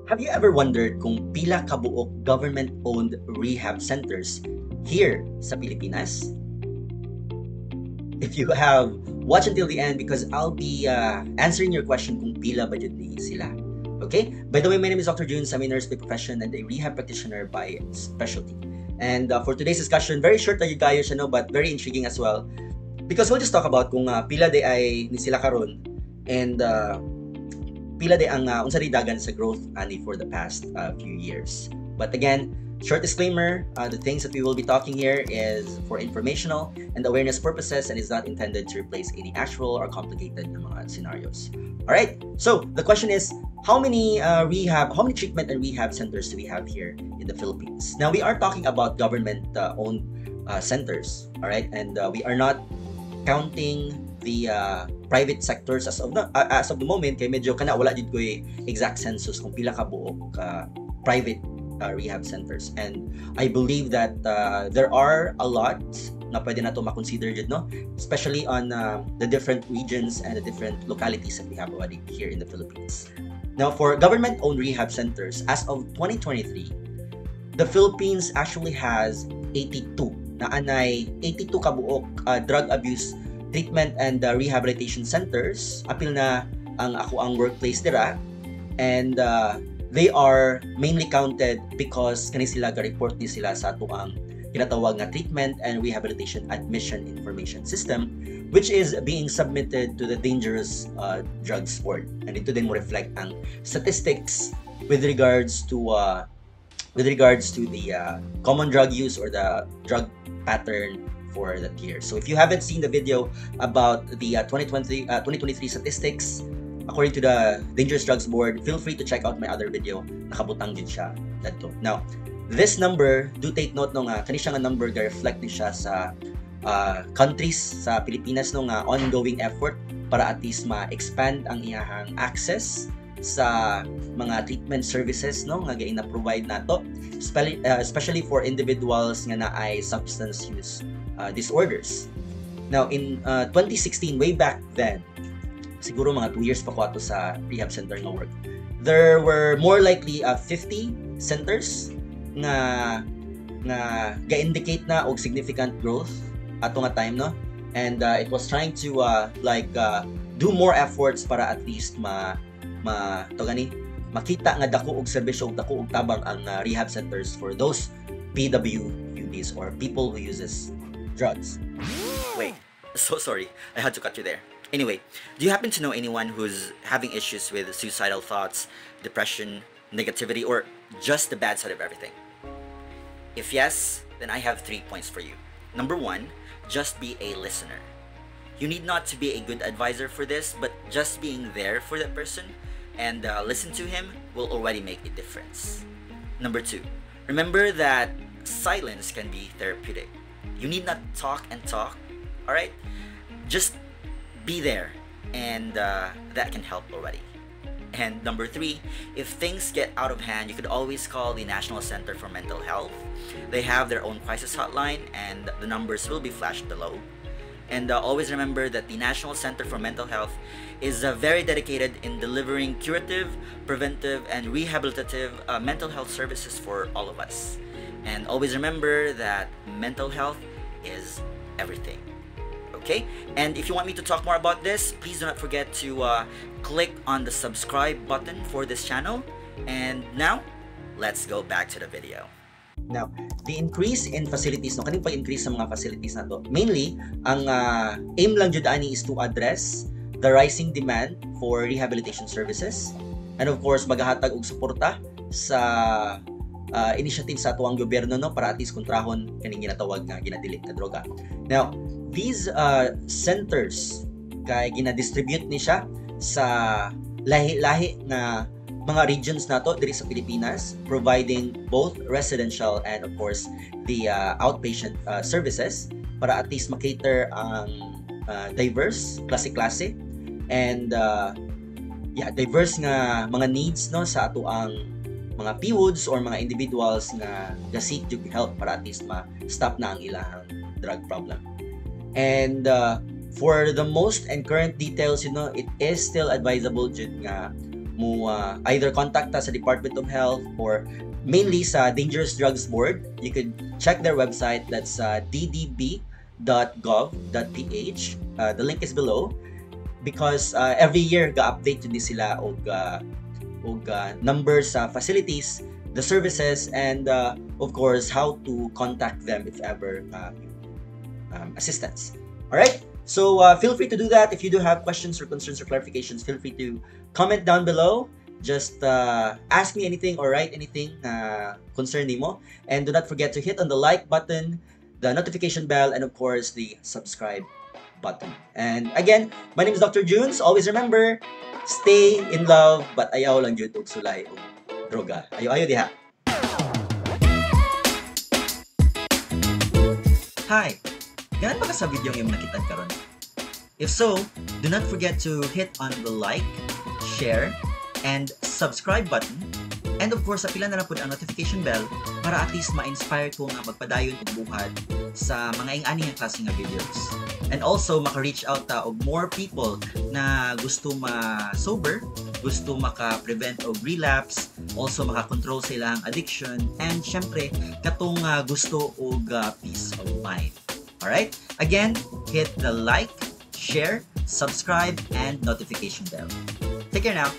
Have you ever wondered kung pila kabuok government-owned rehab centers here sa Pilipinas? If you have, watch until the end because I'll be answering your question kung pila ba yun ni sila. Okay? By the way, my name is Dr. June. I'm a nurse by profession and a rehab practitioner by specialty. And for today's discussion, very short na kayo siya, no, but very intriguing as well. Because we'll just talk about kung pila day ay ni sila karon and pila day ang unsa di dagan sa growth ani for the past few years. But again, short disclaimer, the things that we will be talking here is for informational and awareness purposes and is not intended to replace any actual or complicated na mga scenarios. Alright, so the question is, how many treatment and rehab centers do we have here in the Philippines? Now, we are talking about government-owned centers, alright? And we are not counting the private sectors as of the moment kay medyo kana wala jud ko exact census kung pila ka buok private rehab centers, and I believe that there are a lot na pwede na to ma-consider jud, no, especially on the different regions and the different localities that we have already here in the Philippines. Now, for government-owned rehab centers, as of 2023, the Philippines actually has 82 na anay 82 kabuok drug abuse treatment and rehabilitation centers apil na ang workplace dira, and they are mainly counted because kani sila ga-report ni sila sa ato ang kinatawag nga treatment and rehabilitation admission information system, which is being submitted to the Dangerous Drugs Board, and ito din mo reflect ang statistics with regards to the common drug use or the drug pattern for that year. So if you haven't seen the video about the 2023 statistics according to the Dangerous Drugs Board, feel free to check out my other video. Nakabutang din siya dito. Now, this number, do take note nung kani siya nga number ga reflect ni siya sa countries sa Pilipinas nung ongoing effort para at least ma-expand ang iyahang access sa mga treatment services, no, nga gain na provide nato, especially for individuals nga naay substance use disorders. Now, in 2016, way back then, siguro mga 2 years pa ko ato sa rehab center nga work, there were more likely 50 centers nga ga-indicate na og significant growth ato nga time, no, and it was trying to do more efforts para at least makita nga dako og serbisyo og dako og tabang ang rehab centers for those PWDs or people who uses drugs. Wait, so sorry, I had to cut you there. Anyway, do you happen to know anyone who's having issues with suicidal thoughts, depression, negativity, or just the bad side of everything? If yes, then I have 3 points for you. Number 1, just be a listener. You need not to be a good advisor for this, but just being there for that person and listen to him will already make a difference. Number 2, remember that silence can be therapeutic. You need not talk and talk, alright? Just be there, and that can help already. And number 3, if things get out of hand, you could always call the National Center for Mental Health. They have their own crisis hotline, and the numbers will be flashed below. And always remember that the National Center for Mental Health is very dedicated in delivering curative, preventive, and rehabilitative mental health services for all of us. And always remember that mental health is everything. Okay? And if you want me to talk more about this, please do not forget to click on the subscribe button for this channel. And now, let's go back to the video. Now, the increase in facilities, no, kaning pag-increase sa mga facilities na to, mainly, ang aim lang jud ani is to address the rising demand for rehabilitation services, and of course, maghahatag og suporta sa initiative sa atuang gobyerno, no, para at least kontrahon kaning ginatawag nga ginadili nga droga. Now, these centers kay ginadistribute ni siya sa lahi-lahi na mga regions nato diri sa Pilipinas, providing both residential and of course the outpatient services para at least makater ang diverse klase-klase and diverse nga mga needs, no, sa ato ang mga PWDs or mga individuals nga ga-seek to help para at least ma-stop na ang ilang drug problem. And for the most and current details, you know, it is still advisable jud nga mo either contact us sa Department of Health or mainly sa Dangerous Drugs Board. You could check their website. That's ddb.gov.ph. The link is below because every year ga-update din sila og numbers sa facilities, the services, and of course how to contact them if ever assistance. All right. So feel free to do that. If you do have questions or concerns or clarifications, feel free to comment down below. Just ask me anything or write anything concern mo. And do not forget to hit on the like button, the notification bell, and of course the subscribe button. And again, my name is Dr. Junes. Always remember, stay in love, but ayaw lang jud og sulay o droga. Ayaw diha. Hi! Ganun ba ka sa video yung nakita karon? If so, do not forget to hit on the like, share, and subscribe button. And of course, apila na po ang notification bell para at least ma-inspire ko nga magpadayon og buhat sa mga ing-ani nga klase nga videos. And also, maka-reach out ta og more people na gusto ma-sober, gusto maka-prevent og relapse, also maka-control sa ilang addiction, and syempre, katong gusto og peace of mind. Alright? Again, hit the like, share, subscribe, and notification bell. Take care now.